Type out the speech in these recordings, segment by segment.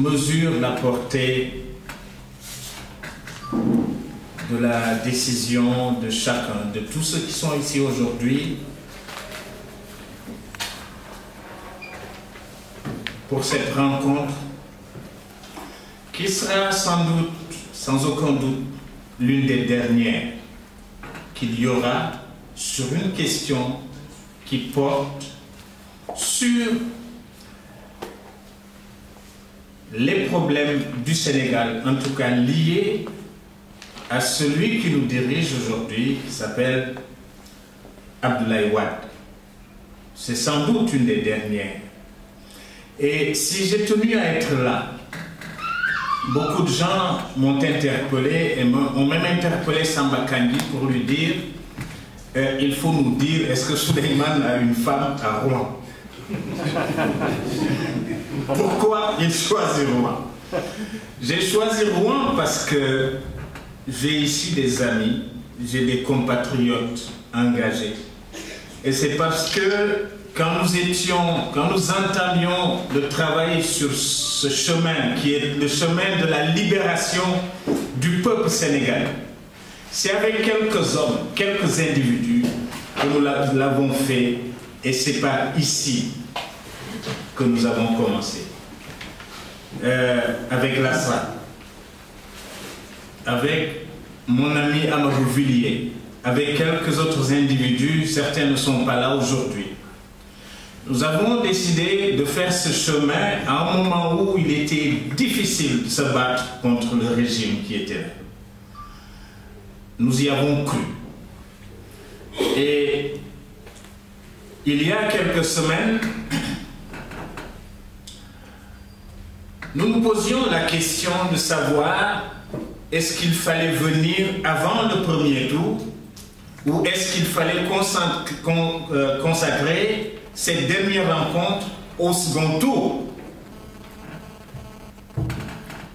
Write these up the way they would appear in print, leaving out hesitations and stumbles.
mesure la portée de la décision de chacun, de tous ceux qui sont ici aujourd'hui, pour cette rencontre qui sera sans doute, sans aucun doute, l'une des dernières qu'il y aura sur une question qui porte sur les problèmes du Sénégal, en tout cas liés à celui qui nous dirige aujourd'hui, qui s'appelle Abdoulaye Wade. C'est sans doute une des dernières. Et si j'ai tenu à être là, beaucoup de gens m'ont interpellé et ont même interpellé Samba Kandji pour lui dire il faut nous dire, est-ce que Souleymane a une femme à Rouen? Pourquoi il choisit Rouen? J'ai choisi Rouen parce que j'ai ici des amis, j'ai des compatriotes engagés. Et c'est parce que quand nous entamions le travail sur ce chemin qui est le chemin de la libération du peuple sénégalais, c'est avec quelques hommes, quelques individus que nous l'avons fait, et c'est par ici que nous avons commencé. Avec Lassana, avec mon ami Amadou Villiers, avec quelques autres individus, certains ne sont pas là aujourd'hui. Nous avons décidé de faire ce chemin à un moment où il était difficile de se battre contre le régime qui était là. Nous y avons cru. Et il y a quelques semaines, nous nous posions la question de savoir est-ce qu'il fallait venir avant le premier tour ou est-ce qu'il fallait consacrer cette dernière rencontre au second tour.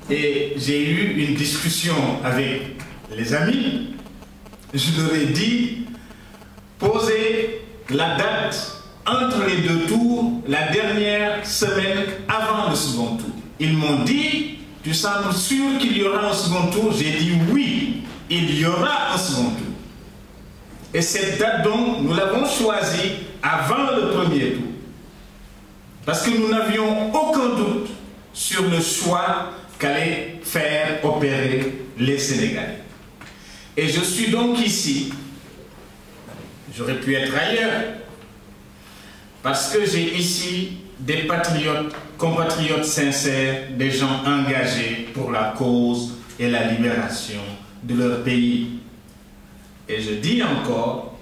Et j'ai eu une discussion avec les amis. Je leur ai dit, posez la date entre les deux tours, la dernière semaine avant le second tour. Ils m'ont dit, tu sembles sûr qu'il y aura un second tour? J'ai dit oui, il y aura un second tour. Et cette date donc, nous l'avons choisie avant le premier tour. Parce que nous n'avions aucun doute sur le choix qu'allaient faire opérer les Sénégalais. Et je suis donc ici, j'aurais pu être ailleurs, parce que j'ai ici des patriotes, compatriotes sincères, des gens engagés pour la cause et la libération de leur pays. Et je dis encore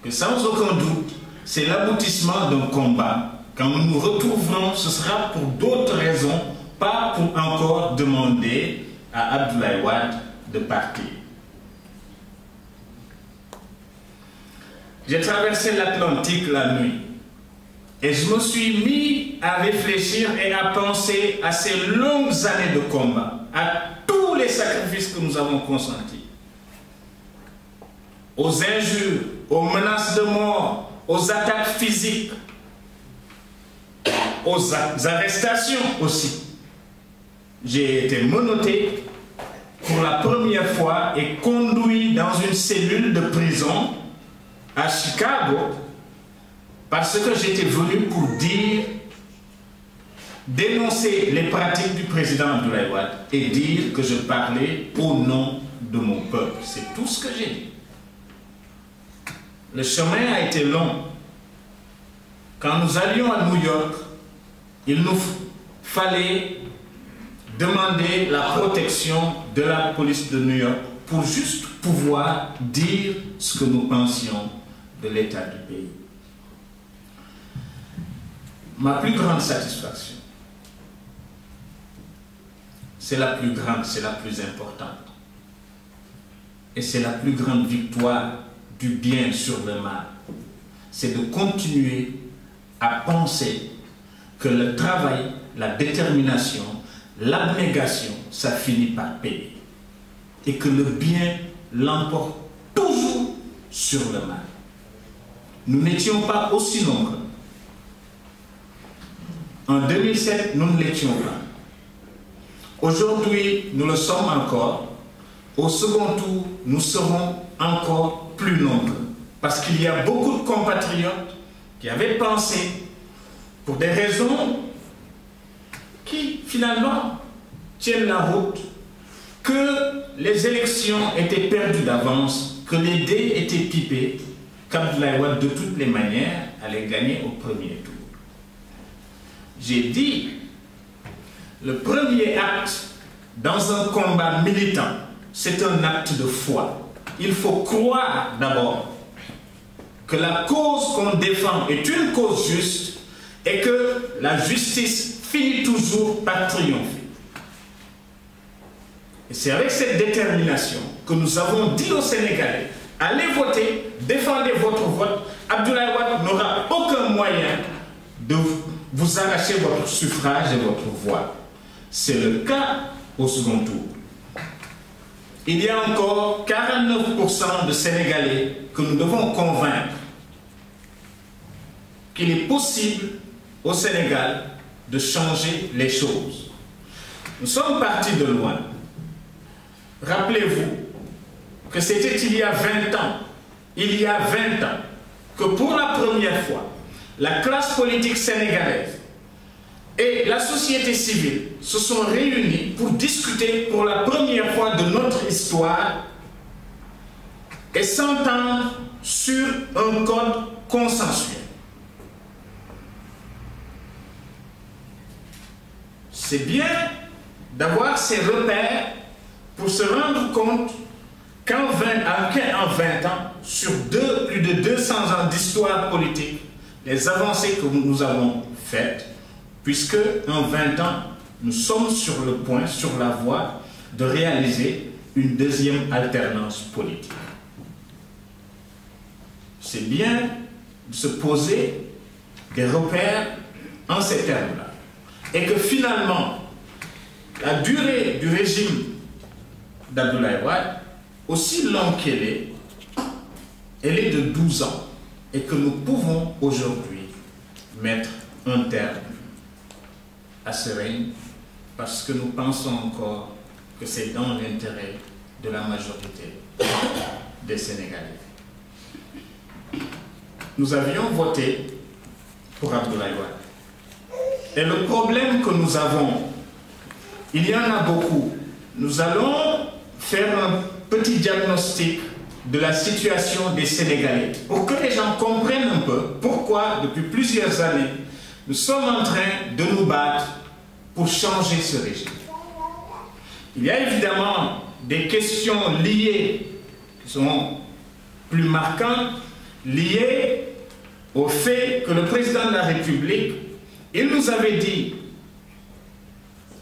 que sans aucun doute, c'est l'aboutissement d'un combat. Quand nous nous retrouverons, ce sera pour d'autres raisons, pas pour encore demander à Abdoulaye Wade de partir. J'ai traversé l'Atlantique la nuit et je me suis mis à réfléchir et à penser à ces longues années de combat, à tous les sacrifices que nous avons consentis, aux injures, aux menaces de mort, aux attaques physiques, aux arrestations aussi. J'ai été menotté pour la première fois et conduit dans une cellule de prison à Chicago parce que j'étais venu pour dire, dénoncer les pratiques du président Abdoulaye Wade et dire que je parlais au nom de mon peuple. C'est tout ce que j'ai dit. Le chemin a été long. Quand nous allions à New York, il nous fallait demander la protection de la police de New York pour juste pouvoir dire ce que nous pensions de l'état du pays. Ma plus grande satisfaction, c'est la plus grande, c'est la plus importante. Et c'est la plus grande victoire du bien sur le mal. C'est de continuer à penser que le travail, la détermination, l'abnégation, ça finit par payer. Et que le bien l'emporte toujours sur le mal. Nous n'étions pas aussi nombreux. En 2007, nous ne l'étions pas. Aujourd'hui, nous le sommes encore. Au second tour, nous serons encore plus nombreux. Parce qu'il y a beaucoup de compatriotes qui avaient pensé, pour des raisons qui finalement tiennent la route, que les élections étaient perdues d'avance, que les dés étaient pipés, qu'Abdoulaye Wade de toutes les manières allait gagner au premier tour. J'ai dit, le premier acte dans un combat militant, c'est un acte de foi. Il faut croire d'abord que la cause qu'on défend est une cause juste et que la justice finit toujours par triompher. Et c'est avec cette détermination que nous avons dit aux Sénégalais, allez voter, défendez votre vote. Abdoulaye Wade n'aura aucun moyen de vous arracher votre suffrage et votre voix. C'est le cas au second tour. Il y a encore 49% de Sénégalais que nous devons convaincre qu'il est possible au Sénégal de changer les choses. Nous sommes partis de loin. Rappelez-vous que c'était il y a 20 ans, que pour la première fois, la classe politique sénégalaise et la société civile se sont réunis pour discuter pour la première fois de notre histoire et s'entendre sur un code consensuel. C'est bien d'avoir ces repères pour se rendre compte qu'en 20 ans, sur plus de 200 ans d'histoire politique, les avancées que nous avons faites, puisque en 20 ans, nous sommes sur le point, sur la voie de réaliser une deuxième alternance politique. C'est bien de se poser des repères en ces termes-là. Et que finalement, la durée du régime d'Abdoulaye Wade, aussi longue qu'elle est, elle est de 12 ans. Et que nous pouvons aujourd'hui mettre un terme à ce règne parce que nous pensons encore que c'est dans l'intérêt de la majorité des Sénégalais. Nous avions voté pour Abdoulaye Wade. Et le problème que nous avons, il y en a beaucoup. Nous allons faire un petit diagnostic de la situation des Sénégalais pour que les gens comprennent un peu pourquoi, depuis plusieurs années, nous sommes en train de nous battre pour changer ce régime. Il y a évidemment des questions liées, qui sont plus marquantes, liées au fait que le président de la République, il nous avait dit,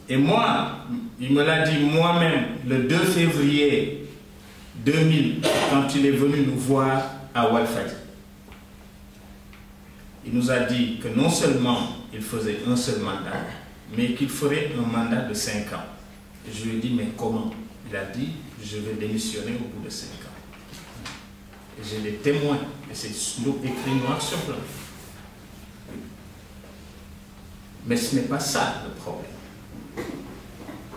et moi, il me l'a dit moi-même le 2 février 2000, quand il est venu nous voir à Walfadjri. Il nous a dit que non seulement il faisait un seul mandat, mais qu'il ferait un mandat de 5 ans. Et je lui ai dit, mais comment? Il a dit, je vais démissionner au bout de 5 ans. Et j'ai des témoins, et c'est écrit noir sur blanc. Mais ce n'est pas ça le problème.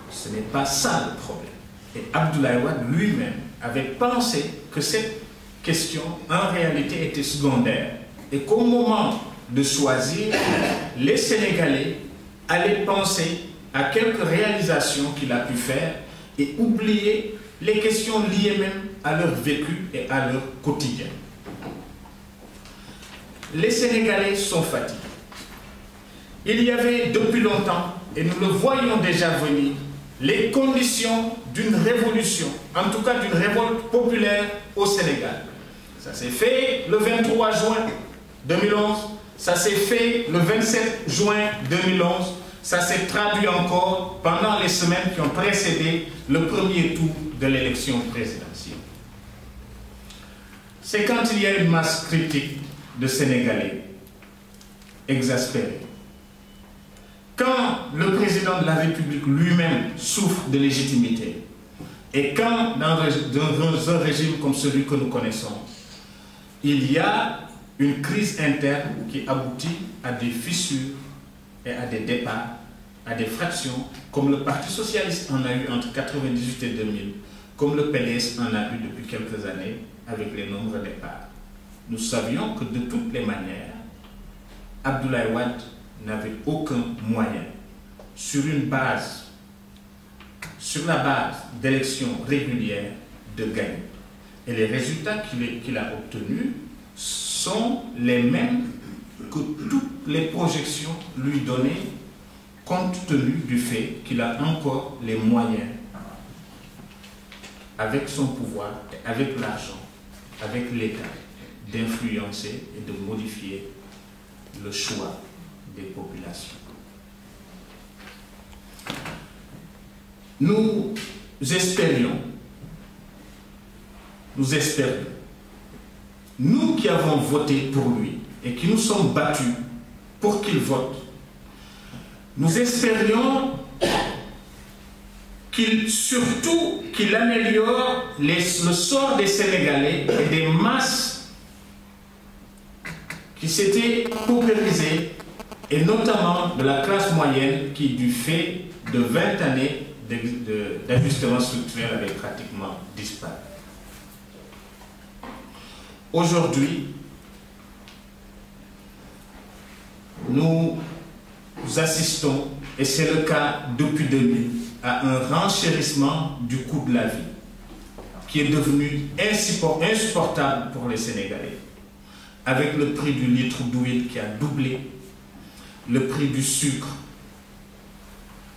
Ce n'est pas ça le problème. Et Abdoulaye Wade lui-même avait pensé que cette question, en réalité, était secondaire. Et qu'au moment de choisir, les Sénégalais allaient penser à quelques réalisations qu'il a pu faire et oublier les questions liées même à leur vécu et à leur quotidien. Les Sénégalais sont fatigués. Il y avait depuis longtemps, et nous le voyons déjà venir, les conditions d'une révolution, en tout cas d'une révolte populaire au Sénégal. Ça s'est fait le 23 juin 2011, ça s'est fait le 27 juin 2011, ça s'est traduit encore pendant les semaines qui ont précédé le premier tour de l'élection présidentielle. C'est quand il y a une masse critique de Sénégalais exaspérés. Quand le président de la République lui-même souffre de légitimité, et quand dans un régime comme celui que nous connaissons, il y a une crise interne qui aboutit à des fissures et à des départs à des fractions, comme le Parti socialiste en a eu entre 1998 et 2000, comme le PDS en a eu depuis quelques années avec les nombres départs. Nous savions que de toutes les manières, Abdoulaye Wade n'avait aucun moyen, sur la base d'élections régulières, de gagner. Et les résultats qu'il a obtenus sont les mêmes que toutes les projections lui donnaient, compte tenu du fait qu'il a encore les moyens, avec son pouvoir, et avec l'argent, avec l'État, d'influencer et de modifier le choix des populations. Nous espérions, nous qui avons voté pour lui et qui nous sommes battus pour qu'il vote, nous espérions surtout qu'il améliore le sort des Sénégalais et des masses qui s'étaient paupérisées, et notamment de la classe moyenne qui, du fait de 20 années d'ajustement structurel, avait pratiquement disparu. Aujourd'hui, nous assistons, et c'est le cas depuis 2000, à un renchérissement du coût de la vie qui est devenu insupportable pour les Sénégalais, avec le prix du litre d'huile qui a doublé, le prix du sucre,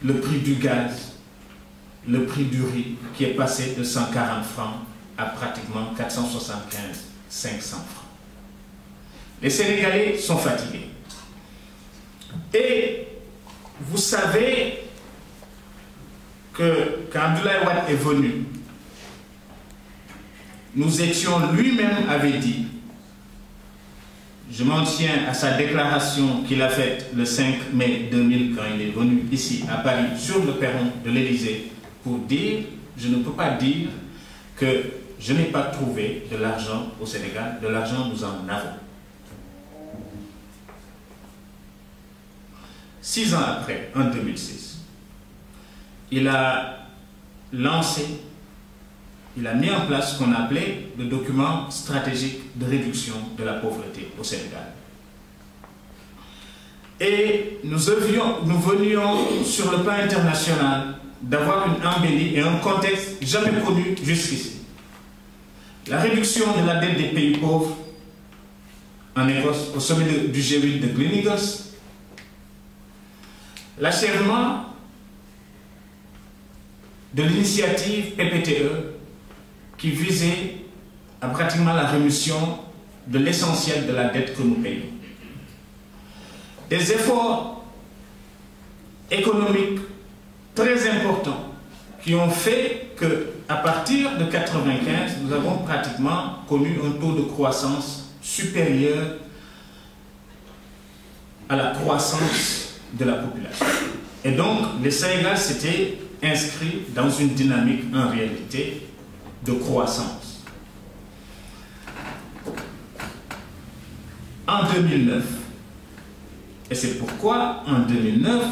le prix du gaz, le prix du riz qui est passé de 140 francs à pratiquement 475, 500 francs. Les Sénégalais sont fatigués. Et vous savez que quand Abdoulaye Wade est venu, nous étions, lui-même avait dit, je m'en tiens à sa déclaration qu'il a faite le 5 mai 2000 quand il est venu ici à Paris sur le perron de l'Élysée pour dire, je ne peux pas dire que je n'ai pas trouvé de l'argent au Sénégal, de l'argent nous en avons. 6 ans après, en 2006, il a lancé, il a mis en place ce qu'on appelait le document stratégique de réduction de la pauvreté au Sénégal. Et nous venions sur le plan international d'avoir une embellie et un contexte jamais connu jusqu'ici. La réduction de la dette des pays pauvres en Écosse au sommet du G8 de Gleneagles, l'achèvement de l'initiative PPTE qui visait à pratiquement la rémission de l'essentiel de la dette que nous payons. Des efforts économiques très importants qui ont fait qu'à partir de 1995, nous avons pratiquement connu un taux de croissance supérieur à la croissance de la population. Et donc, le Sénégal s'était inscrit dans une dynamique en réalité de croissance. En 2009, et c'est pourquoi en 2009,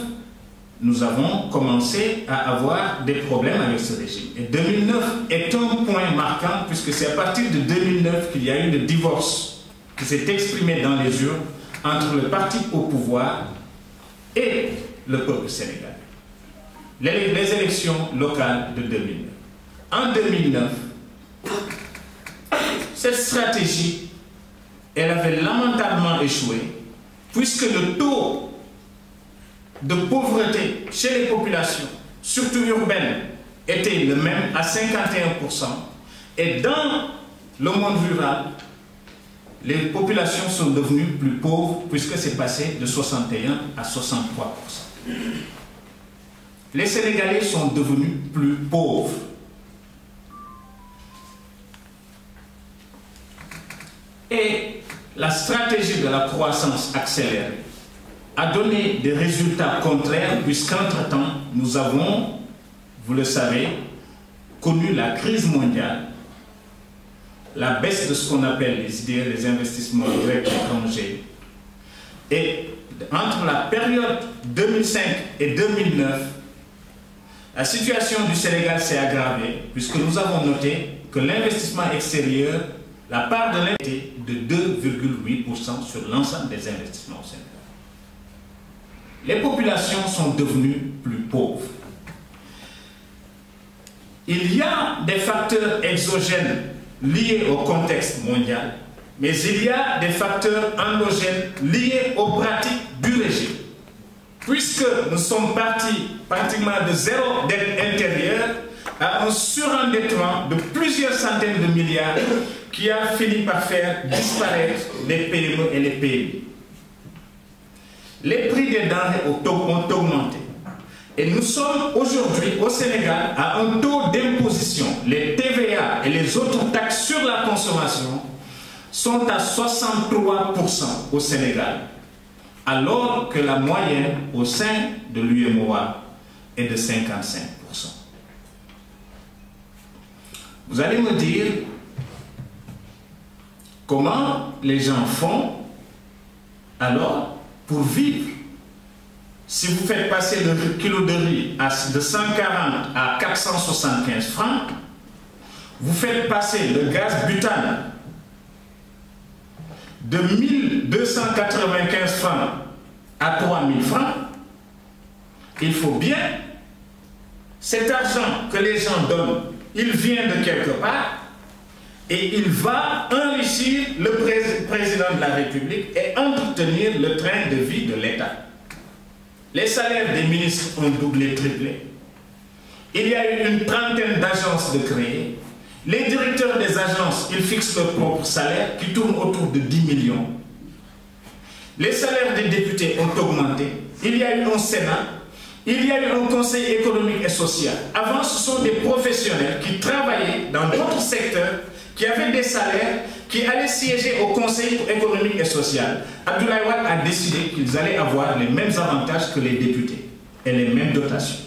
nous avons commencé à avoir des problèmes avec ce régime. Et 2009 est un point marquant puisque c'est à partir de 2009 qu'il y a eu le divorce qui s'est exprimé dans les urnes entre le parti au pouvoir et le peuple sénégalais. Les élections locales de 2009. En 2009, cette stratégie, elle avait lamentablement échoué, puisque le taux de pauvreté chez les populations, surtout urbaines, était le même à 51%, et dans le monde rural, les populations sont devenues plus pauvres, puisque c'est passé de 61 à 63%. Les Sénégalais sont devenus plus pauvres. Et la stratégie de la croissance accélérée a donné des résultats contraires, puisqu'entre-temps, nous avons, vous le savez, connu la crise mondiale, la baisse de ce qu'on appelle les IDR, les investissements directs étrangers, et entre la période 2005 et 2009, la situation du Sénégal s'est aggravée puisque nous avons noté que l'investissement extérieur, la part de l'investissement était de 2,8% sur l'ensemble des investissements au Sénégal. Les populations sont devenues plus pauvres. Il y a des facteurs exogènes liés au contexte mondial, mais il y a des facteurs endogènes liés aux pratiques du régime. Puisque nous sommes partis pratiquement de zéro dette intérieure à un surendettement de plusieurs centaines de milliards qui a fini par faire disparaître les PME et les PMI. Les prix des denrées ont augmenté. Et nous sommes aujourd'hui au Sénégal à un taux d'imposition. Les TVA et les autres taxes sur la consommation sont à 63% au Sénégal, alors que la moyenne au sein de l'UEMOA est de 55%. Vous allez me dire comment les gens font alors pour vivre. Si vous faites passer le kilo de riz de 140 à 475 francs, vous faites passer le gaz butane de 1295 francs à 3000 francs, il faut bien, cet argent que les gens donnent, il vient de quelque part et il va enrichir le président de la République et entretenir le train de vie de l'État. Les salaires des ministres ont doublé, triplé. Il y a eu une trentaine d'agences de créées. Les directeurs des agences, ils fixent leur propre salaire qui tourne autour de 10 millions. Les salaires des députés ont augmenté. Il y a eu un Sénat. Il y a eu un conseil économique et social. Avant, ce sont des professionnels qui travaillaient dans d'autres secteurs, qui avaient des salaires, qui allaient siéger au conseil économique et social. Abdoulaye Wade a décidé qu'ils allaient avoir les mêmes avantages que les députés et les mêmes dotations.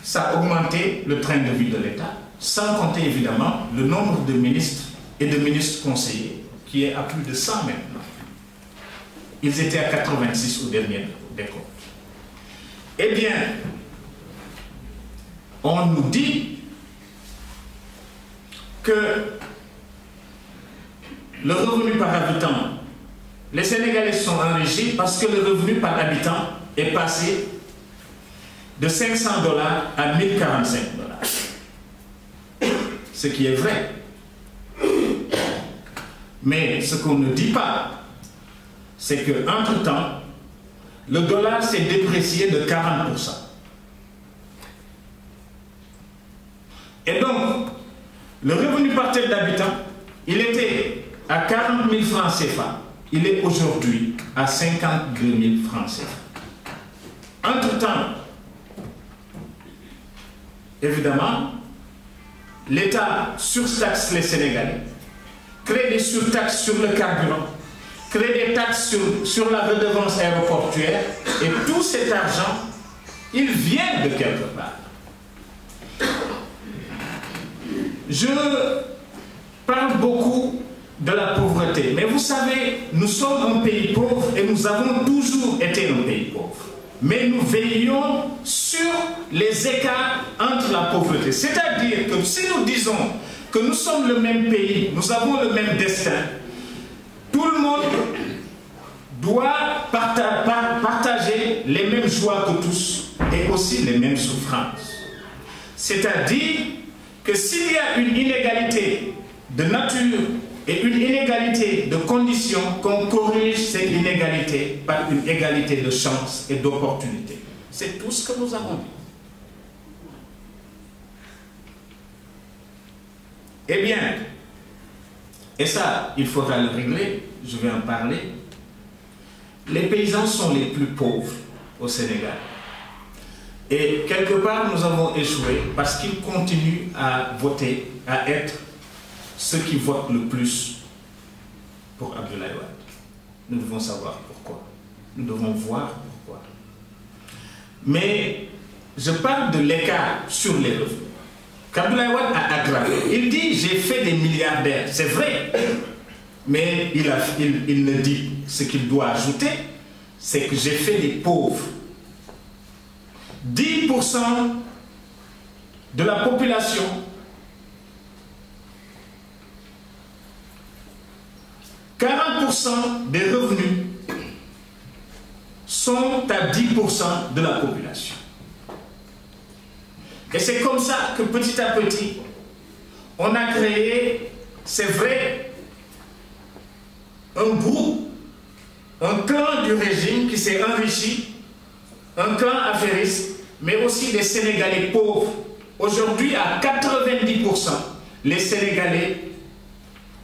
Ça a augmenté le train de vie de l'État, sans compter évidemment le nombre de ministres et de ministres conseillers, qui est à plus de 100 maintenant. Ils étaient à 86 au dernier décompte. Eh bien, on nous dit que le revenu par habitant, les Sénégalais sont enrichis parce que le revenu par habitant est passé de 500 $ à 1045 $. Ce qui est vrai. Mais ce qu'on ne dit pas, c'est qu'entre-temps, le dollar s'est déprécié de 40%. Et donc, le revenu par tête d'habitant, il était à 40 000 francs CFA. Il est aujourd'hui à 52 000 francs CFA. Entre-temps, évidemment, l'État surtaxe les Sénégalais, crée des surtaxes sur le carburant, crée des taxes sur la redevance aéroportuaire, et tout cet argent, il vient de quelque part. Je parle beaucoup de la pauvreté, mais vous savez, nous sommes un pays pauvre et nous avons toujours été un pays pauvre. Mais nous veillons sur les écarts entre la pauvreté. C'est-à-dire que si nous disons que nous sommes le même pays, nous avons le même destin, tout le monde doit partager les mêmes joies que tous et aussi les mêmes souffrances. C'est-à-dire que s'il y a une inégalité de nature et une inégalité de conditions, qu'on corrige cette inégalité par une égalité de chance et d'opportunité. C'est tout ce que nous avons dit. Eh bien, et ça, il faudra le régler, je vais en parler. Les paysans sont les plus pauvres au Sénégal. Et quelque part, nous avons échoué parce qu'ils continuent à voter, à être ceux qui votent le plus pour Abdoulaye Wade. Nous devons savoir pourquoi. Nous devons voir pourquoi. Mais je parle de l'écart sur les revenus qu'Abdoulaye Wade a aggravé. Il dit « j'ai fait des milliardaires ». C'est vrai. mais il ne dit, ce qu'il doit ajouter, c'est que j'ai fait des pauvres. 10% de la population « 40% des revenus sont à 10% de la population. » Et c'est comme ça que petit à petit, on a créé, c'est vrai, un groupe, un clan du régime qui s'est enrichi, un clan affairiste, mais aussi des Sénégalais pauvres. Aujourd'hui, à 90%, les Sénégalais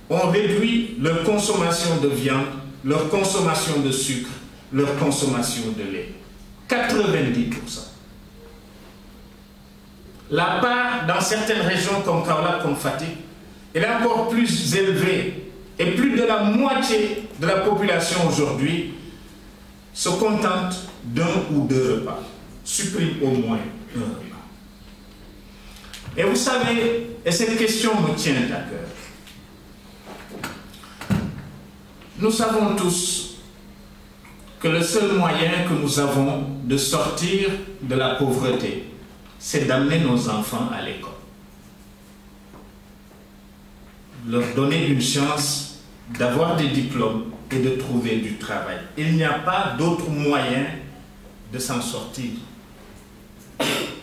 ont réduit leur consommation de viande, leur consommation de sucre, leur consommation de lait. 90%. La part dans certaines régions comme Kaolack, comme Fatick, elle est encore plus élevée et plus de la moitié de la population aujourd'hui se contente d'un ou deux repas, supprime au moins un repas. Et vous savez, et cette question me tient à cœur, nous savons tous que le seul moyen que nous avons de sortir de la pauvreté, c'est d'amener nos enfants à l'école. Leur donner une chance d'avoir des diplômes et de trouver du travail. Il n'y a pas d'autre moyen de s'en sortir.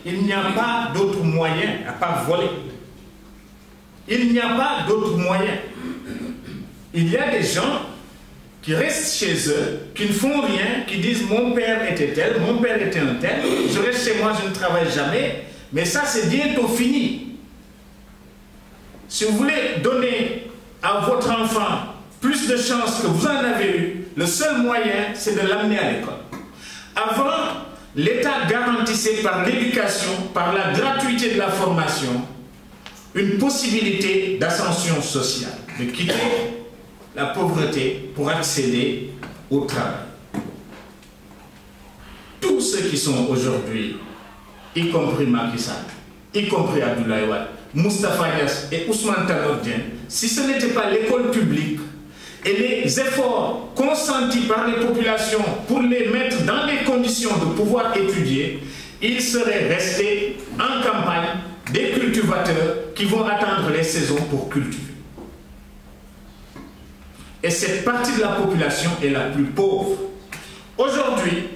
Il n'y a pas d'autre moyen à part voler. Il n'y a pas d'autre moyen. Il y a des gens qui restent chez eux, qui ne font rien, qui disent mon père était tel, mon père était un tel, je reste chez moi, je ne travaille jamais, mais ça c'est bientôt fini. Si vous voulez donner à votre enfant plus de chances que vous en avez eu, le seul moyen c'est de l'amener à l'école. Avant, l'État garantissait par l'éducation, par la gratuité de la formation, une possibilité d'ascension sociale, de quitter la pauvreté pour accéder au travail. Tous ceux qui sont aujourd'hui, y compris Macky Sall, y compris Abdoulaye Wade, Moustapha Niasse et Ousmane Tanor Dieng, si ce n'était pas l'école publique et les efforts consentis par les populations pour les mettre dans les conditions de pouvoir étudier, ils seraient restés en campagne des cultivateurs qui vont attendre les saisons pour cultiver. Et cette partie de la population est la plus pauvre. Aujourd'hui,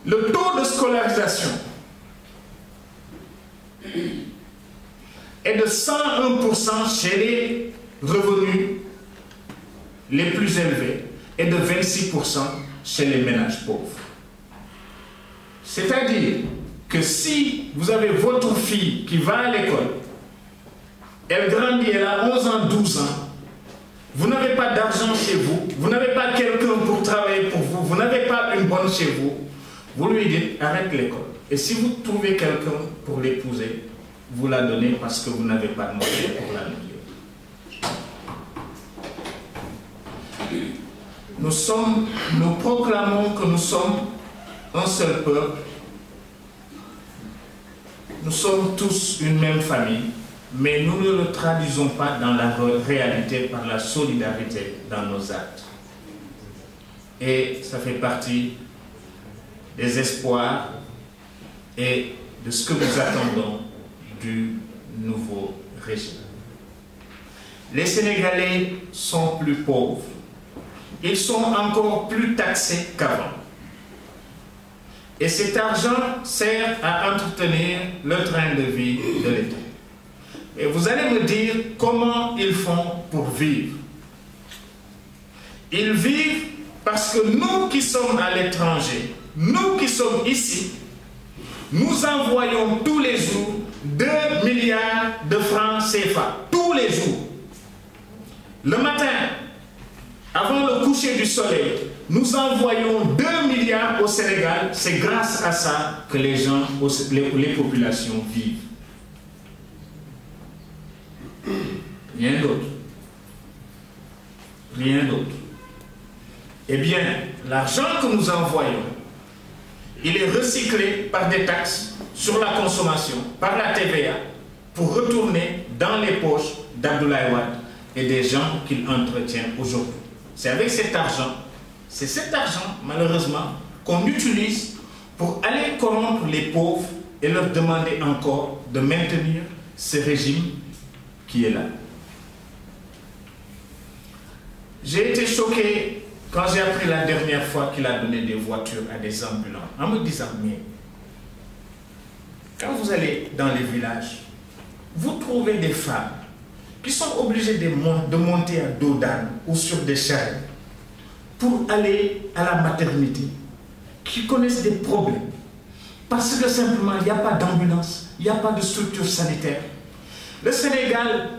le taux de scolarisation est de 101% chez les revenus les plus élevés et de 26% chez les ménages pauvres. C'est-à-dire que si vous avez votre fille qui va à l'école, elle grandit, elle a 11 ans, 12 ans, vous n'avez pas d'argent chez vous, vous n'avez pas quelqu'un pour travailler pour vous, vous n'avez pas une bonne chez vous, vous lui dites arrête l'école. Et si vous trouvez quelqu'un pour l'épouser, vous la donnez parce que vous n'avez pas de moyens pour la nourrir. Nous proclamons que nous sommes un seul peuple, nous sommes tous une même famille, mais nous ne le traduisons pas dans la réalité par la solidarité dans nos actes. Et ça fait partie des espoirs et de ce que nous attendons du nouveau régime. Les Sénégalais sont plus pauvres. Ils sont encore plus taxés qu'avant. Et cet argent sert à entretenir le train de vie de l'État. Et vous allez me dire comment ils font pour vivre. Ils vivent parce que nous qui sommes à l'étranger, nous qui sommes ici, nous envoyons tous les jours 2 milliards de francs CFA. Tous les jours. Le matin, avant le coucher du soleil, nous envoyons 2 milliards au Sénégal. C'est grâce à ça que les gens, les populations vivent. Rien d'autre. Rien d'autre. Eh bien, l'argent que nous envoyons, il est recyclé par des taxes sur la consommation, par la TVA, pour retourner dans les poches d'Abdoulaye Wade, et des gens qu'il entretient aujourd'hui. C'est avec cet argent, c'est cet argent, malheureusement, qu'on utilise pour aller corrompre les pauvres et leur demander encore de maintenir ce régime qui est là. J'ai été choqué quand j'ai appris la dernière fois qu'il a donné des voitures à des ambulants, en me disant, mais quand vous allez dans les villages, vous trouvez des femmes qui sont obligées de monter à dos d'âne ou sur des charrettes pour aller à la maternité, qui connaissent des problèmes, parce que simplement il n'y a pas d'ambulance, il n'y a pas de structure sanitaire. Le Sénégal,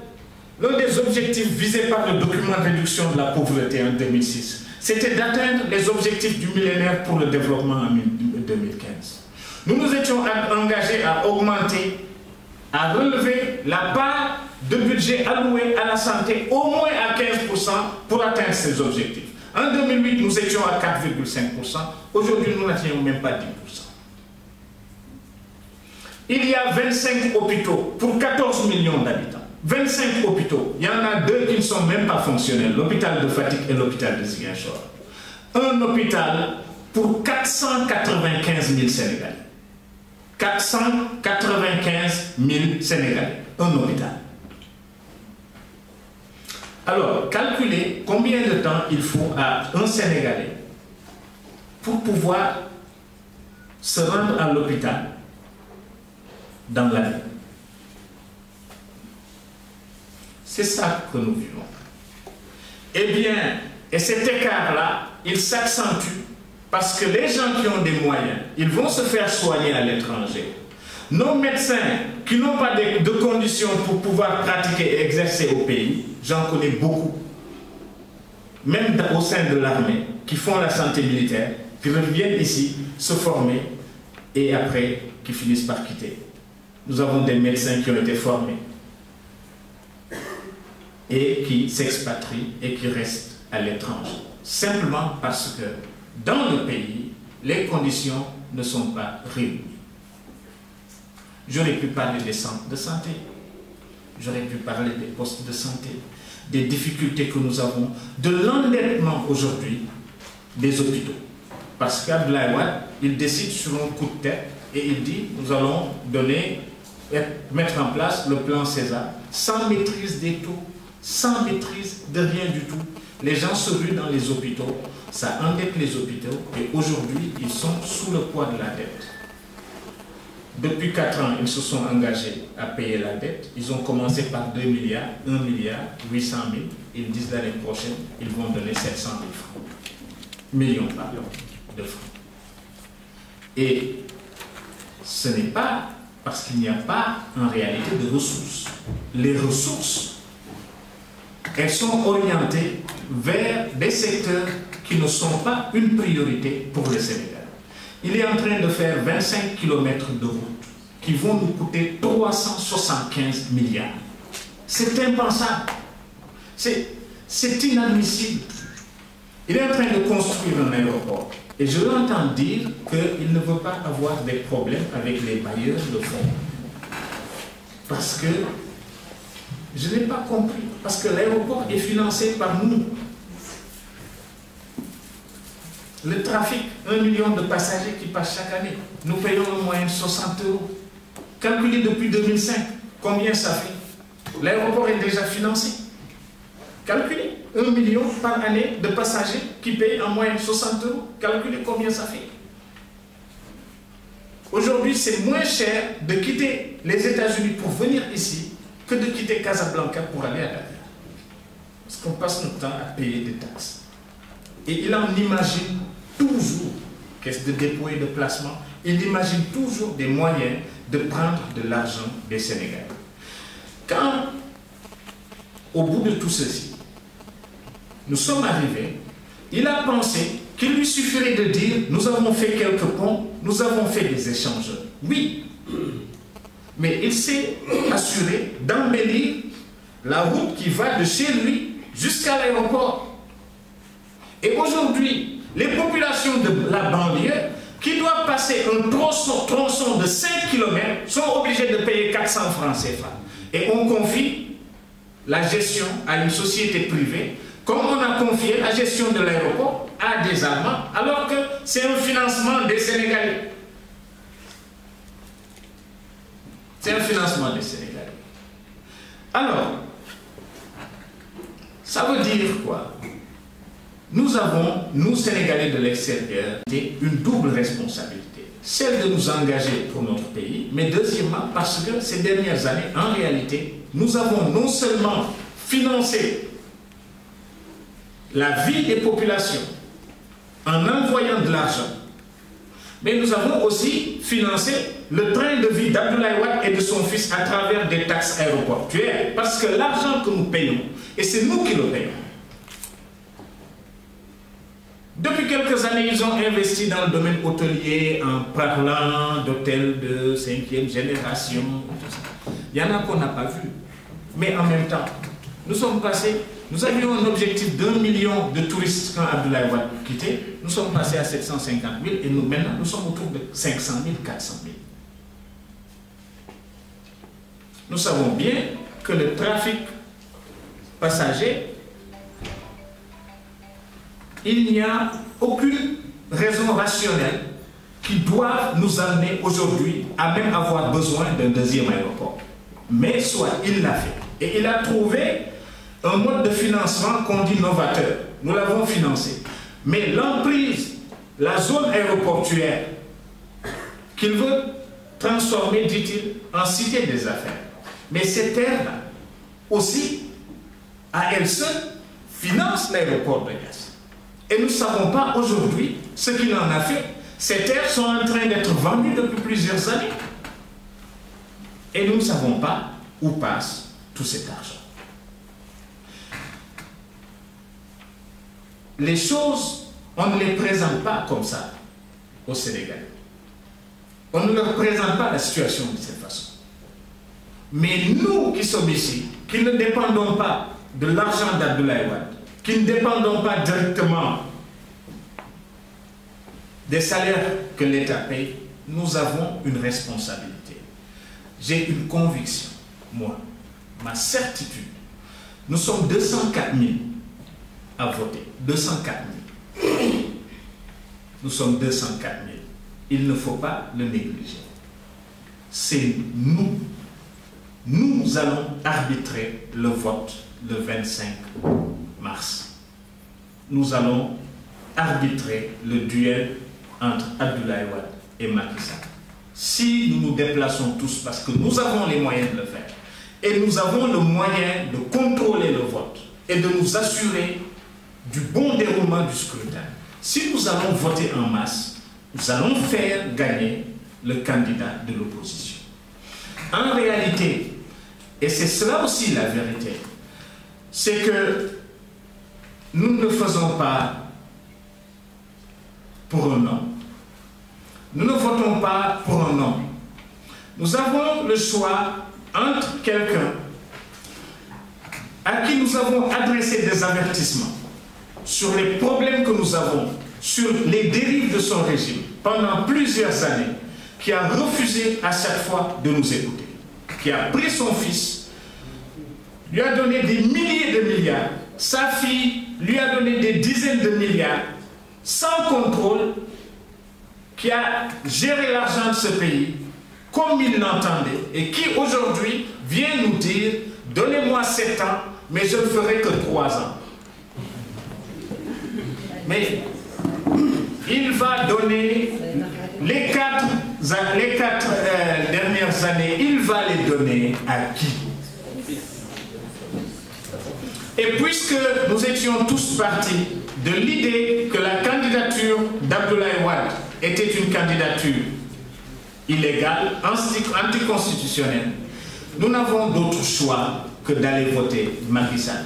l'un des objectifs visés par le document de réduction de la pauvreté en 2006, c'était d'atteindre les objectifs du millénaire pour le développement en 2015. Nous nous étions engagés à augmenter, à relever la part de budget alloué à la santé au moins à 15% pour atteindre ces objectifs. En 2008, nous étions à 4,5%. Aujourd'hui, nous n'atteignons même pas 10%. Il y a 25 hôpitaux pour 14 millions d'habitants. 25 hôpitaux. Il y en a 2 qui ne sont même pas fonctionnels. L'hôpital de Fatick et l'hôpital de Ziguinchor. Un hôpital pour 495 000 Sénégalais. 495 000 Sénégalais. Un hôpital. Alors, calculez combien de temps il faut à un Sénégalais pour pouvoir se rendre à l'hôpital dans l'année. C'est ça que nous vivons. Eh bien, et cet écart-là, il s'accentue parce que les gens qui ont des moyens, ils vont se faire soigner à l'étranger. Nos médecins qui n'ont pas de conditions pour pouvoir pratiquer et exercer au pays, j'en connais beaucoup, même au sein de l'armée, qui font la santé militaire, qui reviennent ici se former et après qui finissent par quitter. Nous avons des médecins qui ont été formés et qui s'expatrient et qui restent à l'étranger. Simplement parce que dans le pays, les conditions ne sont pas réunies. J'aurais pu parler des centres de santé, j'aurais pu parler des postes de santé, des difficultés que nous avons, de l'endettement aujourd'hui des hôpitaux. Parce qu'Abdoulaye Wade, il décide sur un coup de tête et il dit nous allons mettre en place le plan César sans maîtrise des taux, sans maîtrise de rien du tout. Les gens se ruent dans les hôpitaux, ça endette les hôpitaux et aujourd'hui ils sont sous le poids de la dette. Depuis 4 ans, ils se sont engagés à payer la dette. Ils ont commencé par 2 milliards, 1 milliard, 800 000. Ils disent l'année prochaine, ils vont donner 700 000 francs. Millions, pardon, de francs. Et ce n'est pas parce qu'il n'y a pas en réalité de ressources. Les ressources, elles sont orientées vers des secteurs qui ne sont pas une priorité pour le Sénégal. Il est en train de faire 25 km de route qui vont nous coûter 375 milliards. C'est impensable. C'est inadmissible. Il est en train de construire un aéroport. Et je l'entends dire qu'il ne veut pas avoir des problèmes avec les bailleurs de fonds. Parce que je n'ai pas compris. Parce que l'aéroport est financé par nous. Le trafic, 1 million de passagers qui passent chaque année. Nous payons en moyenne 60 €. Calculé depuis 2005, combien ça fait? L'aéroport est déjà financé. Calculez 1 million par année de passagers qui payent en moyenne 60 €. Calculez combien ça fait. Aujourd'hui, c'est moins cher de quitter les États-Unis pour venir ici que de quitter Casablanca pour aller à Dakar. Parce qu'on passe notre temps à payer des taxes. Et il en imagine toujours, caisse de dépôt et de placement, il imagine toujours des moyens de prendre de l'argent des Sénégalais. Quand, au bout de tout ceci, nous sommes arrivés, il a pensé qu'il lui suffirait de dire « nous avons fait quelques ponts, nous avons fait des échanges ». Oui, mais il s'est assuré d'embellir la route qui va de chez lui jusqu'à l'aéroport. Et aujourd'hui, les populations de la banlieue qui doivent passer un tronçon de 5 km sont obligées de payer 400 francs CFA. Et on confie la gestion à une société privée, comme on a confié la gestion de l'aéroport à des Allemands, alors que c'est un financement des Sénégalais. C'est un financement des Sénégalais. Alors, ça veut dire quoi? Nous avons, nous Sénégalais de l'extérieur, une double responsabilité. Celle de nous engager pour notre pays, mais deuxièmement parce que ces dernières années, en réalité, nous avons non seulement financé la vie des populations en envoyant de l'argent, mais nous avons aussi financé le train de vie d'Abdoulaye Wade et de son fils à travers des taxes aéroportuaires, parce que l'argent que nous payons, et c'est nous qui le payons. Depuis quelques années, ils ont investi dans le domaine hôtelier en parlant d'hôtels de 5e génération. Tout ça. Il y en a qu'on n'a pas vu. Mais en même temps, nous sommes passés, nous avions un objectif d'1 million de touristes quand Abdoulaye Wade quittait. Nous sommes passés à 750 000 et nous, maintenant, nous sommes autour de 500 000, 400 000. Nous savons bien que le trafic passager, il n'y a aucune raison rationnelle qui doit nous amener aujourd'hui à même avoir besoin d'un deuxième aéroport. Mais soit il l'a fait. Et il a trouvé un mode de financement qu'on dit novateur. Nous l'avons financé. Mais l'emprise, la zone aéroportuaire qu'il veut transformer, dit-il, en cité des affaires. Mais ces terres-là, aussi, à elles seules, financent l'aéroport de Niasse. Et nous ne savons pas aujourd'hui ce qu'il en a fait. Ces terres sont en train d'être vendues depuis plusieurs années. Et nous ne savons pas où passe tout cet argent. Les choses, on ne les présente pas comme ça au Sénégal. On ne leur présente pas la situation de cette façon. Mais nous qui sommes ici, qui ne dépendons pas de l'argent d'Abdoulaye Wade, qui ne dépendons pas directement des salaires que l'État paye, nous avons une responsabilité. J'ai une conviction, moi, ma certitude. Nous sommes 204 000 à voter. 204 000. Nous sommes 204 000. Il ne faut pas le négliger. C'est nous. Nous allons arbitrer le vote le 25 mars. Nous allons arbitrer le duel entre Abdoulaye Wade et Macky Sall. Si nous nous déplaçons tous, parce que nous avons les moyens de le faire, et nous avons le moyen de contrôler le vote et de nous assurer du bon déroulement du scrutin, si nous allons voter en masse, nous allons faire gagner le candidat de l'opposition. En réalité, et c'est cela aussi la vérité, c'est que nous ne faisons pas pour un homme. Nous ne votons pas pour un homme. Nous avons le choix entre quelqu'un à qui nous avons adressé des avertissements sur les problèmes que nous avons, sur les dérives de son régime pendant plusieurs années, qui a refusé à chaque fois de nous écouter, qui a pris son fils, lui a donné des milliers de milliards, sa fille lui a donné des dizaines de milliards, sans contrôle, qui a géré l'argent de ce pays comme il l'entendait et qui aujourd'hui vient nous dire « Donnez-moi 7 ans, mais je ne ferai que 3 ans. » Mais il va donner les 4 dernières années, il va les donner à qui? Et puisque nous étions tous partis de l'idée que la candidature d'Abdoulaye Wade était une candidature illégale, anticonstitutionnelle, nous n'avons d'autre choix que d'aller voter Macky Sall.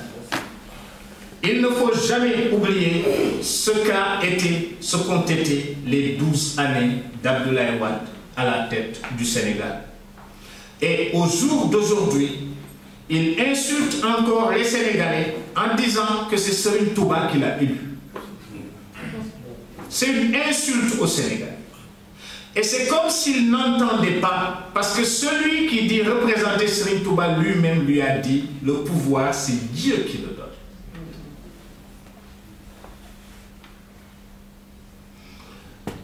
Il ne faut jamais oublier ce qu'ont été les 12 années d'Abdoulaye Wade à la tête du Sénégal. Et au jour d'aujourd'hui, il insulte encore les Sénégalais en disant que c'est Serigne Touba qui l'a élu. C'est une insulte au Sénégal. Et c'est comme s'il n'entendait pas, parce que celui qui dit représenter Serigne Touba lui-même lui a dit, le pouvoir c'est Dieu qui le donne.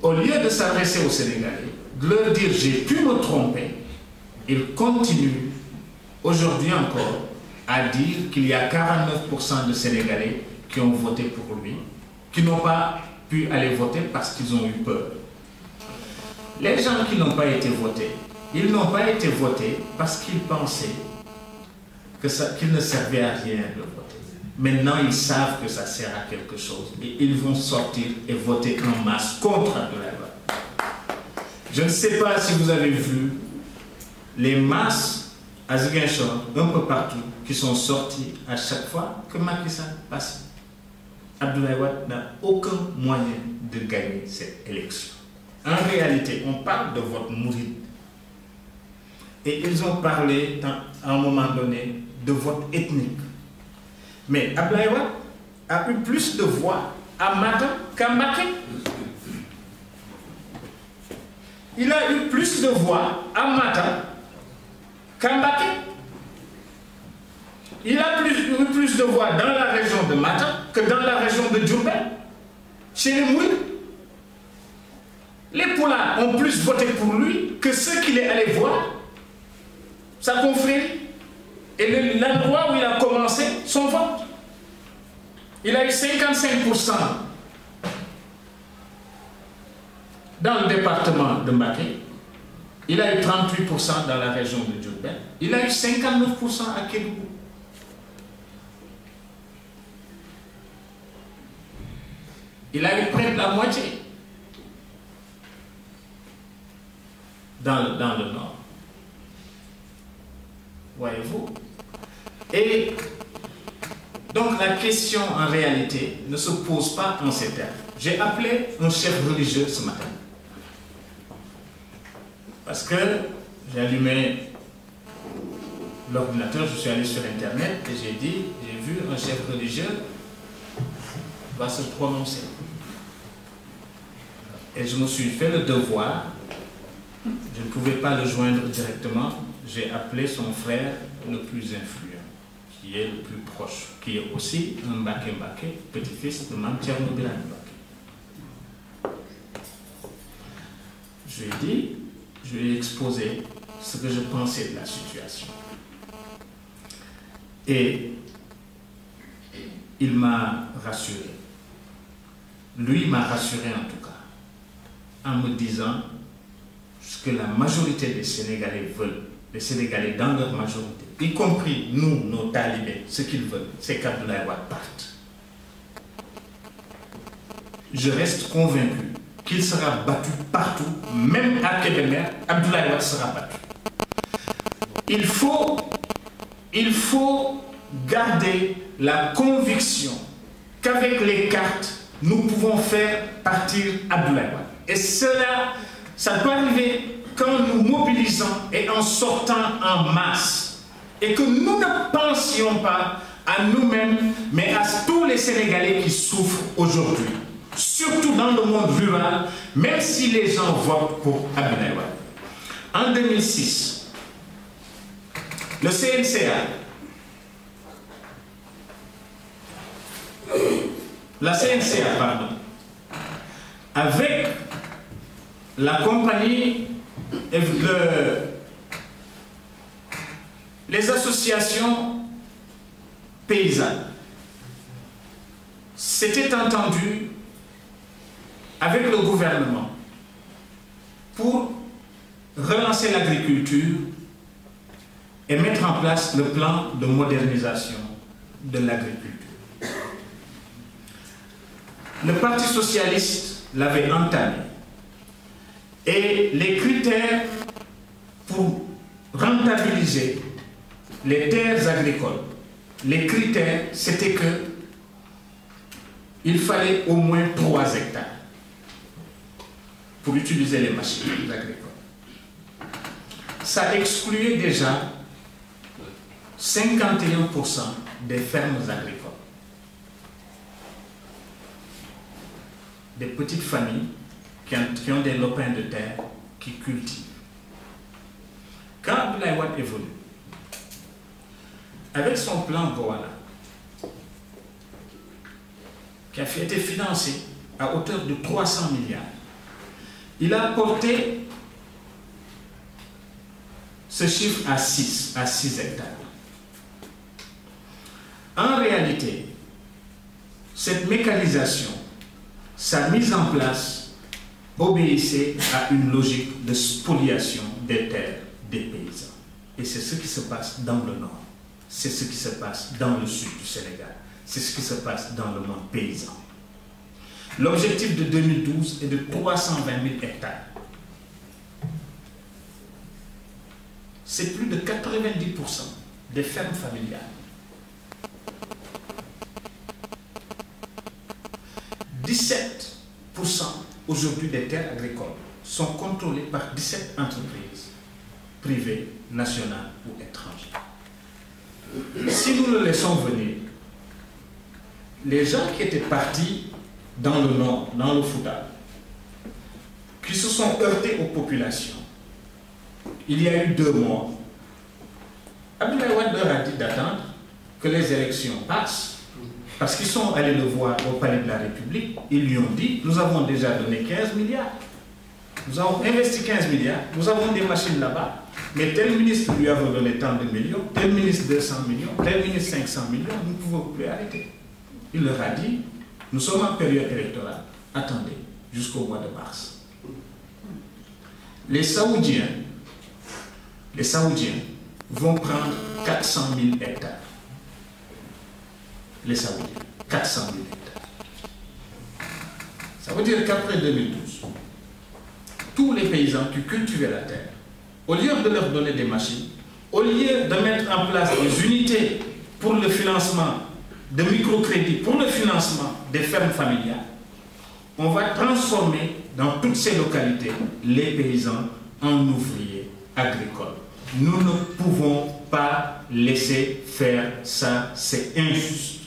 Au lieu de s'adresser aux Sénégalais, de leur dire j'ai pu me tromper, il continue aujourd'hui encore à dire qu'il y a 49% de Sénégalais qui ont voté pour lui, qui n'ont pas pu aller voter parce qu'ils ont eu peur. Les gens qui n'ont pas été votés, ils n'ont pas été votés parce qu'ils pensaient qu'il ne servait à rien de voter. Maintenant, ils savent que ça sert à quelque chose et ils vont sortir et voter en masse contre Abdoulaye Wade. Je ne sais pas si vous avez vu les masses à Ziguinchor, un peu partout, qui sont sorties à chaque fois que Macky Sall passe. Abdoulaye Wade n'a aucun moyen de gagner cette élection. En réalité, on parle de vote mouride. Et ils ont parlé, à un moment donné, de vote ethnique. Mais Abdoulaye Wade a eu plus de voix à Matam qu'à Mbacké. Il a eu plus de voix à Matam qu'à Mbacké. Il a eu plus de voix dans la région de Matam que dans la région de Diourbel, chez les Mourides. Les Pulaars ont plus voté pour lui que ceux qui est allé voir sa confrérie. Et l'endroit où il a commencé son vote. Il a eu 55% dans le département de Mbacké. Il a eu 38% dans la région de Diourbel. Il a eu 59% à Kédougou. Il a eu près de la moitié dans le nord. Voyez-vous? Et donc la question en réalité ne se pose pas en ces termes. J'ai appelé un chef religieux ce matin. Parce que j'ai allumé l'ordinateur, je suis allé sur Internet et j'ai vu un chef religieux va se prononcer. Et je me suis fait le devoir, je ne pouvais pas le joindre directement, j'ai appelé son frère le plus influent, qui est le plus proche, qui est aussi un Mbacké, petit-fils de Mame Thierno Birahim Mbacké. Je lui ai dit, je lui ai exposé ce que je pensais de la situation. Et il m'a rassuré. Lui m'a rassuré en tout cas, en me disant ce que la majorité des Sénégalais veulent, les Sénégalais dans leur majorité, y compris nous, nos talibés, ce qu'ils veulent, c'est qu'Abdoulaye Wade parte. Je reste convaincu qu'il sera battu partout, même à Kébémer, Abdoulaye Wade sera battu. Il faut garder la conviction qu'avec les cartes, nous pouvons faire partir Abdoulaye Wade. Et cela, ça peut arriver quand nous mobilisons et en sortant en masse. Et que nous ne pensions pas à nous-mêmes, mais à tous les Sénégalais qui souffrent aujourd'hui. Surtout dans le monde rural, même si les gens votent pour Abdoulaye Wade. En 2006, le CNCA, avec la compagnie, les associations paysannes, s'étaient entendus avec le gouvernement pour relancer l'agriculture et mettre en place le plan de modernisation de l'agriculture. Le Parti socialiste l'avait entamé et les critères pour rentabiliser les terres agricoles, les critères c'était que il fallait au moins 3 hectares pour utiliser les machines agricoles. Ça excluait déjà 51% des fermes agricoles. Des petites familles qui ont des lopins de terre qui cultive. Quand Abdoulaye Wade évolue, avec son plan Gowana, qui a été financé à hauteur de 300 milliards, il a porté ce chiffre à 6 hectares. En réalité, cette mécanisation, sa mise en place, obéissait à une logique de spoliation des terres des paysans. Et c'est ce qui se passe dans le nord, c'est ce qui se passe dans le sud du Sénégal, c'est ce qui se passe dans le monde paysan. L'objectif de 2012 est de 320 000 hectares. C'est plus de 90% des fermes familiales. 17% aujourd'hui des terres agricoles sont contrôlées par 17 entreprises privées, nationales ou étrangères. Si nous le laissons venir, les gens qui étaient partis dans le nord, dans le Fouta, qui se sont heurtés aux populations, il y a eu 2 morts. Abdoulaye Wade leur a dit d'attendre que les élections passent, parce qu'ils sont allés le voir au palais de la République. Ils lui ont dit, nous avons déjà donné 15 milliards. Nous avons investi 15 milliards, nous avons des machines là-bas, mais tel ministre lui a donné tant de millions, tel ministre 200 millions, tel ministre 500 millions, nous ne pouvons plus arrêter. Il leur a dit, nous sommes en période électorale, attendez jusqu'au mois de mars. Les Saoudiens vont prendre 400 000 hectares. Les Saoudiens, 400 000 hectares. Ça veut dire qu'après 2012, tous les paysans qui cultivaient la terre, au lieu de leur donner des machines, au lieu de mettre en place des unités pour le financement de microcrédits, pour le financement des fermes familiales, on va transformer dans toutes ces localités les paysans en ouvriers agricoles. Nous ne pouvons pas laisser faire ça, c'est injuste.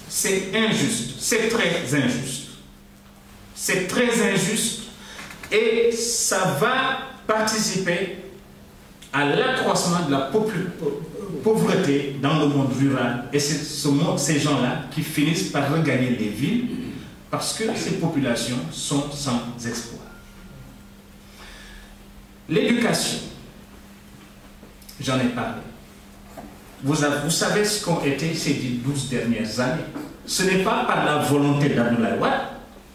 C'est injuste, c'est très injuste. C'est très injuste et ça va participer à l'accroissement de la pauvreté dans le monde rural. Et c'est ces gens-là qui finissent par regagner les villes parce que ces populations sont sans espoir. L'éducation, j'en ai parlé. Vous savez ce qu'ont été ces 12 dernières années. Ce n'est pas par la volonté d'Abdoulaye Wade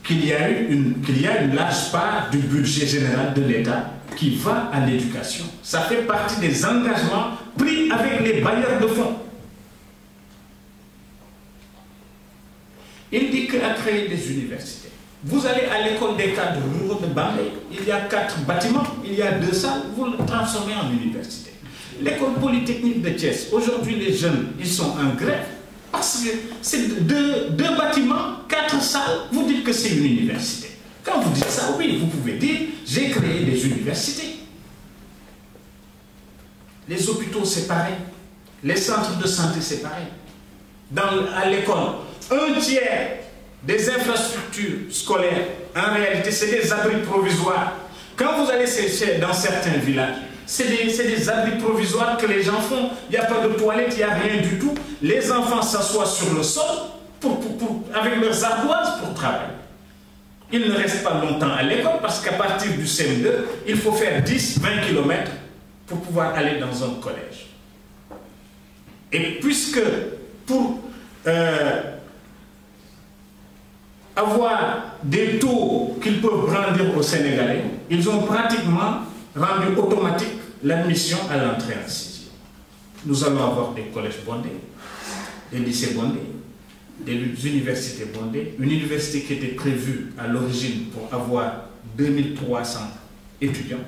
qu'il y a une large part du budget général de l'État qui va à l'éducation. Ça fait partie des engagements pris avec les bailleurs de fonds. Il dit qu'à créer des universités. Vous allez à l'école des cadres ruraux de Bambey, il y a 4 bâtiments, il y a 2 salles, vous le transformez en université. L'école polytechnique de Thiès, aujourd'hui les jeunes, ils sont en grève parce que c'est 2 bâtiments, 4 salles, vous dites que c'est une université. Quand vous dites ça, oui, vous pouvez dire, j'ai créé des universités. Les hôpitaux, c'est pareil. Les centres de santé, c'est pareil. À l'école, 1/3 des infrastructures scolaires, en réalité, c'est des abris provisoires. Quand vous allez chercher dans certains villages, c'est des abris provisoires que les gens font. Il n'y a pas de toilettes, il n'y a rien du tout. Les enfants s'assoient sur le sol avec leurs ardoises pour travailler. Ils ne restent pas longtemps à l'école parce qu'à partir du CM2, il faut faire 10-20 km pour pouvoir aller dans un collège. Et puisque pour avoir des taux qu'ils peuvent brandir aux Sénégalais, ils ont pratiquement rendu automatique l'admission à l'entrée en 6e. Nous allons avoir des collèges bondés, des lycées bondés, des universités bondées. Une université qui était prévue à l'origine pour avoir 2300 étudiants,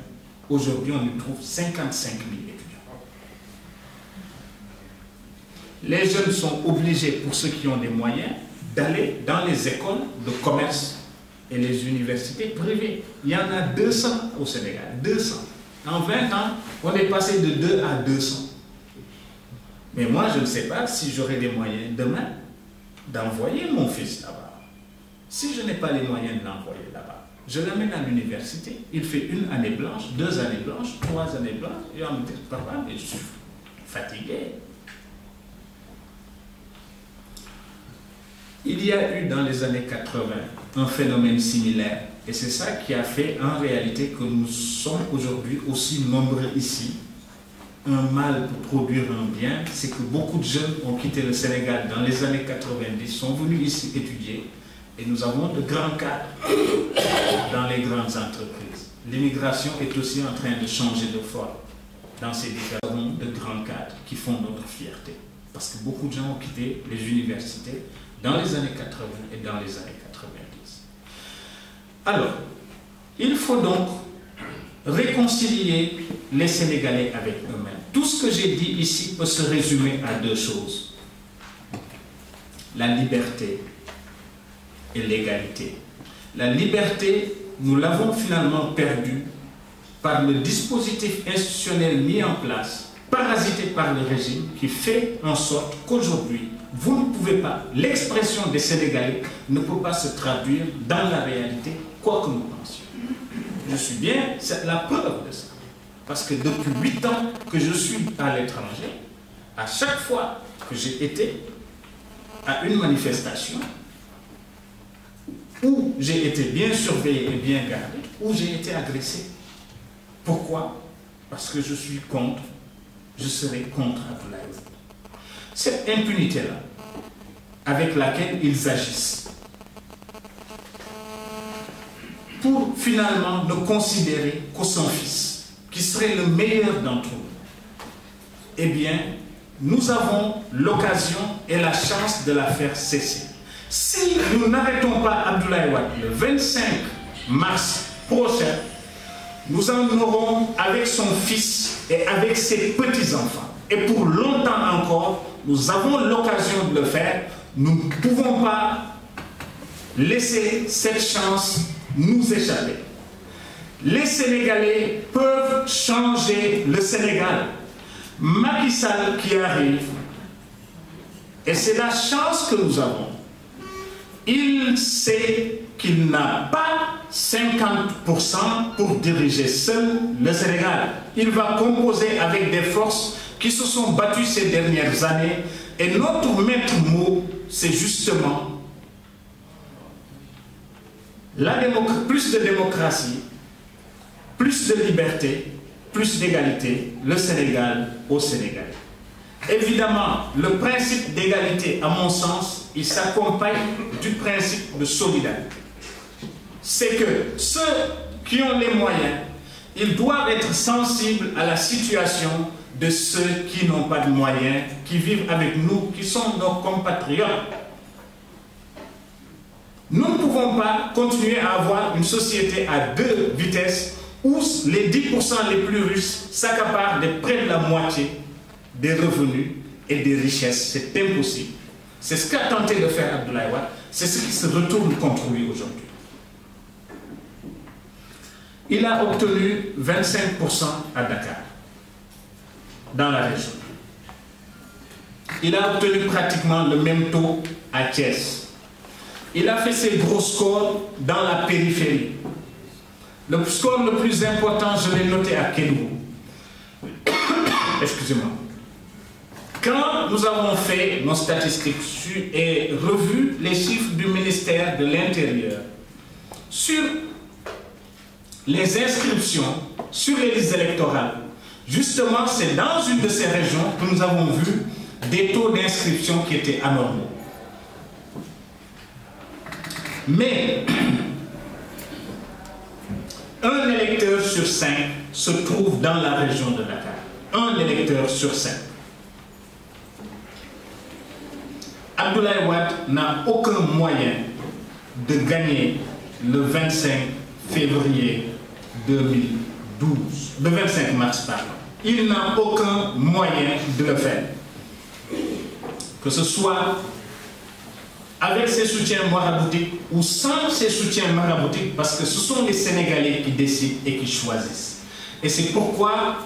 aujourd'hui on y trouve 55 000 étudiants. Les jeunes sont obligés, pour ceux qui ont des moyens, d'aller dans les écoles de commerce et les universités privées. Il y en a 200 au Sénégal, 200. En 20 ans, on est passé de 2 à 200. Mais moi, je ne sais pas si j'aurai des moyens demain d'envoyer mon fils là-bas. Si je n'ai pas les moyens de l'envoyer là-bas, Je l'amène à l'université, il fait 1 année blanche, 2 années blanches, 3 années blanches, et on me dit, papa, mais je suis fatigué. Il y a eu dans les années 80 un phénomène similaire, et c'est ça qui a fait en réalité que nous sommes aujourd'hui aussi nombreux ici. Un mal pour produire un bien, c'est que beaucoup de jeunes ont quitté le Sénégal dans les années 90, sont venus ici étudier, et nous avons de grands cadres dans les grandes entreprises. L'immigration est aussi en train de changer de forme dans ces différents de grands cadres qui font notre fierté. Parce que beaucoup de gens ont quitté les universités dans les années 80 et dans les années 90. Alors, il faut donc réconcilier les Sénégalais avec eux-mêmes. Tout ce que j'ai dit ici peut se résumer à 2 choses. La liberté et l'égalité. La liberté, nous l'avons finalement perdue par le dispositif institutionnel mis en place, parasité par le régime, qui fait en sorte qu'aujourd'hui, vous ne pouvez pas, l'expression des Sénégalais ne peut pas se traduire dans la réalité, quoi que nous pensions. Je suis bien, c'est la preuve de ça. Parce que depuis 8 ans que je suis à l'étranger, à chaque fois que j'ai été à une manifestation, où j'ai été bien surveillé et bien gardé, où j'ai été agressé. Pourquoi? Parce que je suis contre, je serai contre Abdoulaye Wade. Cette impunité-là, avec laquelle ils agissent, pour finalement ne considérer que son fils, qui serait le meilleur d'entre eux, eh bien, nous avons l'occasion et la chance de la faire cesser. Si nous n'arrêtons pas Abdoulaye Wade le 25 mars prochain, nous en aurons avec son fils et avec ses petits-enfants. Et pour longtemps encore, nous avons l'occasion de le faire. Nous ne pouvons pas laisser cette chance nous échapper. Les Sénégalais peuvent changer le Sénégal. Macky Sall qui arrive, et c'est la chance que nous avons. Il sait qu'il n'a pas 50% pour diriger seul le Sénégal. Il va composer avec des forces qui se sont battues ces dernières années. Et notre maître mot, c'est justement plus de démocratie, plus de liberté, plus d'égalité, le Sénégal au Sénégal. Évidemment, le principe d'égalité, à mon sens, il s'accompagne du principe de solidarité. C'est que ceux qui ont les moyens, ils doivent être sensibles à la situation de ceux qui n'ont pas de moyens, qui vivent avec nous, qui sont nos compatriotes. Nous ne pouvons pas continuer à avoir une société à 2 vitesses où les 10% les plus riches s'accaparent de près de la moitié des revenus et des richesses. C'est impossible. C'est ce qu'a tenté de faire Abdoulaye Wade. C'est ce qui se retourne contre lui aujourd'hui. Il a obtenu 25% à Dakar, dans la région. Il a obtenu pratiquement le même taux à Thiès. Il a fait ses gros scores dans la périphérie. Le score le plus important, je l'ai noté à Kédougou. Excusez-moi. Quand nous avons fait nos statistiques et revu les chiffres du ministère de l'Intérieur sur les inscriptions, sur les listes électorales, justement, c'est dans une de ces régions que nous avons vu des taux d'inscription qui étaient anormaux. Mais un électeur sur 5 se trouve dans la région de Dakar. Un électeur sur 5. Abdoulaye Wade n'a aucun moyen de gagner le 25 février 2012, le 25 mars, pardon. Il n'a aucun moyen de le faire. Que ce soit avec ses soutiens maraboutiques ou sans ses soutiens maraboutiques, parce que ce sont les Sénégalais qui décident et qui choisissent. Et c'est pourquoi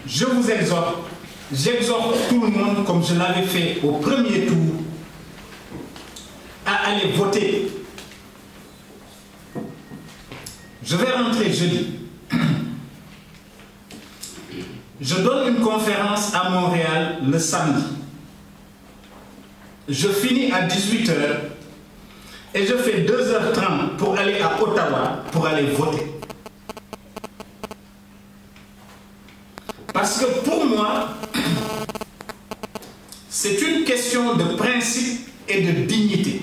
je vous exhorte, j'exhorte tout le monde, comme je l'avais fait au premier tour, à aller voter. Je vais rentrer jeudi. Je donne une conférence à Montréal le samedi. Je finis à 18 h et je fais 2h30 pour aller à Ottawa pour aller voter. Parce que pour moi, c'est une question de principe et de dignité.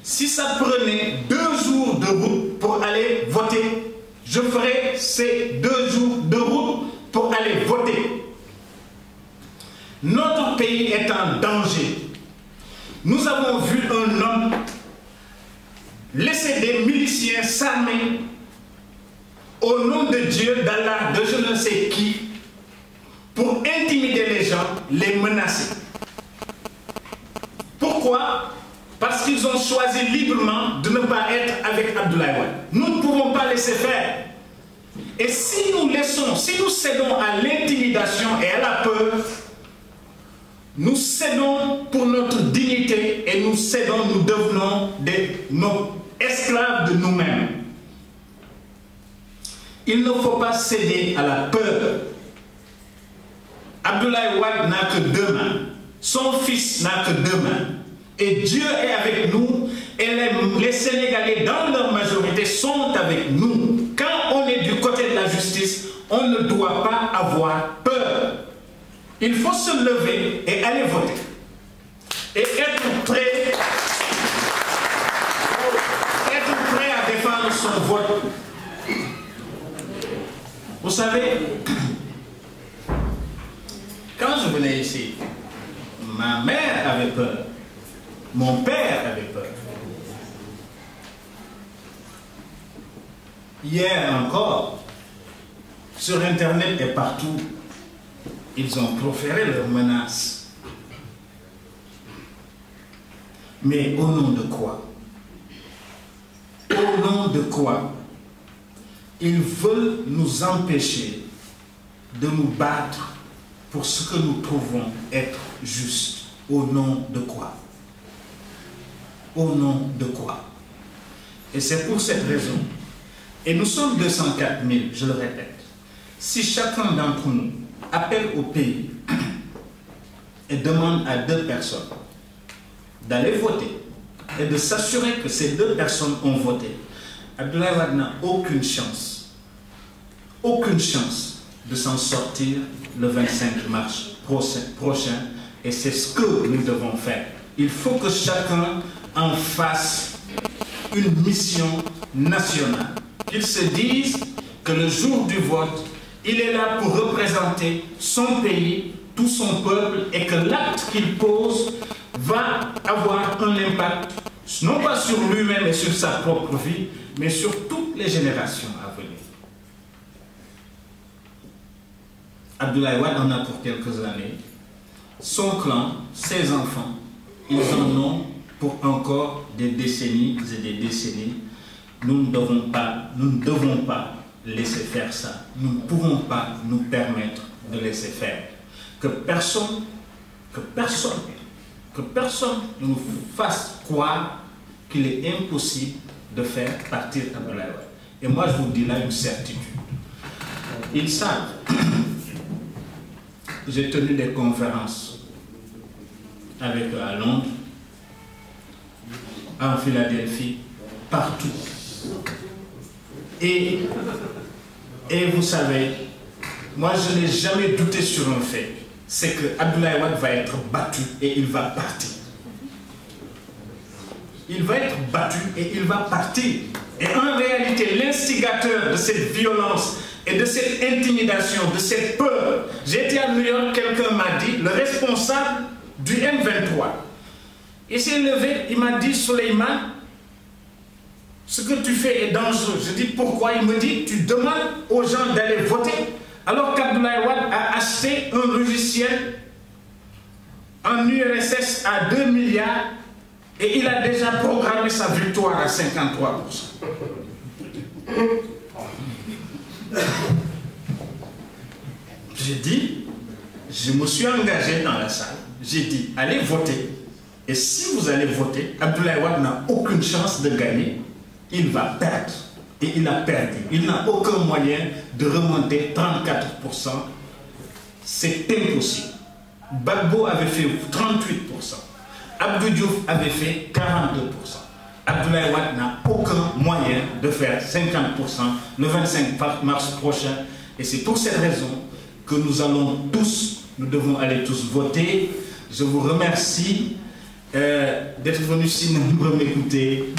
Si ça prenait 2 jours de route pour aller voter, je ferais ces 2 jours de route pour aller voter. Notre pays est en danger. Nous avons vu un homme laisser des miliciens s'armer au nom de Dieu, d'Allah, de je ne sais qui, pour intimider les gens, les menacer. Pourquoi? Parce qu'ils ont choisi librement de ne pas être avec Abdoulaye Wade. Nous ne pouvons pas laisser faire. Et si nous laissons, si nous cédons à l'intimidation et à la peur, nous cédons pour notre dignité et nous cédons, nous devenons nos esclaves de nous-mêmes. Il ne faut pas céder à la peur. Abdoulaye Wade n'a que 2 mains. Son fils n'a que 2 mains. Et Dieu est avec nous. Et les Sénégalais, dans leur majorité, sont avec nous. Quand on est du côté de la justice, on ne doit pas avoir peur. Il faut se lever et aller voter. Et être prêt à défendre son vote. Vous savez, quand je venais ici, ma mère avait peur. Mon père avait peur. Hier encore, sur Internet et partout, ils ont proféré leurs menaces. Mais au nom de quoi? Au nom de quoi? Ils veulent nous empêcher de nous battre pour ce que nous trouvons être juste. Au nom de quoi? Au nom de quoi? Et c'est pour cette raison. Et nous sommes 204 000, je le répète. Si chacun d'entre nous appelle au pays et demande à 2 personnes d'aller voter et de s'assurer que ces 2 personnes ont voté, Abdoulaye Wade n'a aucune chance de s'en sortir le 25 mars prochain, et c'est ce que nous devons faire. Il faut que chacun en fasse une mission nationale, qu'il se dise que le jour du vote, il est là pour représenter son pays, tout son peuple, et que l'acte qu'il pose va avoir un impact, non pas sur lui-même et sur sa propre vie, mais sur toutes les générations à venir. Abdoulaye Wade en a pour quelques années. Son clan, ses enfants, ils en ont pour encore des décennies et des décennies. Nous ne devons pas laisser faire ça. Nous ne pouvons pas nous permettre de laisser faire. Que personne ne nous fasse croire qu'il est impossible de faire partir Abdoulaye Wade. Et moi, je vous dis là une certitude. Ils savent. J'ai tenu des conférences avec eux à Londres, en Philadelphie, partout. Et vous savez, moi je n'ai jamais douté sur un fait, c'est que Abdoulaye Wade va être battu et il va partir. Il va être battu et il va partir. Et en réalité, l'instigateur de cette violence et de cette intimidation, de cette peur, j'étais à New York, quelqu'un m'a dit, le responsable du M23, il s'est levé, il m'a dit, Souleymane, ce que tu fais est dangereux. Je dis, pourquoi? Il me dit, tu demandes aux gens d'aller voter, alors qu'Abdoulaye Wade a acheté un logiciel en URSS à 2 milliards et il a déjà programmé sa victoire à 53%. J'ai dit, je me suis engagé dans la salle, j'ai dit, allez voter. Et si vous allez voter, Abdoulaye Wade n'a aucune chance de gagner, il va perdre. et il a perdu. Il n'a aucun moyen de remonter 34%. C'est impossible. Gbagbo avait fait 38%. Abdou Diouf avait fait 42%. Abdoulaye Wade n'a aucun moyen de faire 50% le 25 mars prochain. Et c'est pour cette raison que nous devons aller tous voter. Je vous remercie d'être venus si nombreux m'écouter.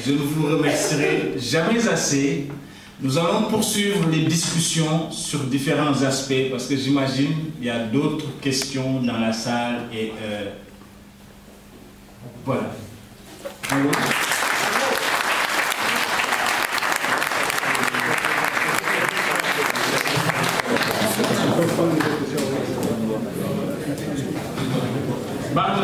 Je ne vous remercierai jamais assez. Nous allons poursuivre les discussions sur différents aspects parce que j'imagine qu'il y a d'autres questions dans la salle et voilà. Alors, Barthes,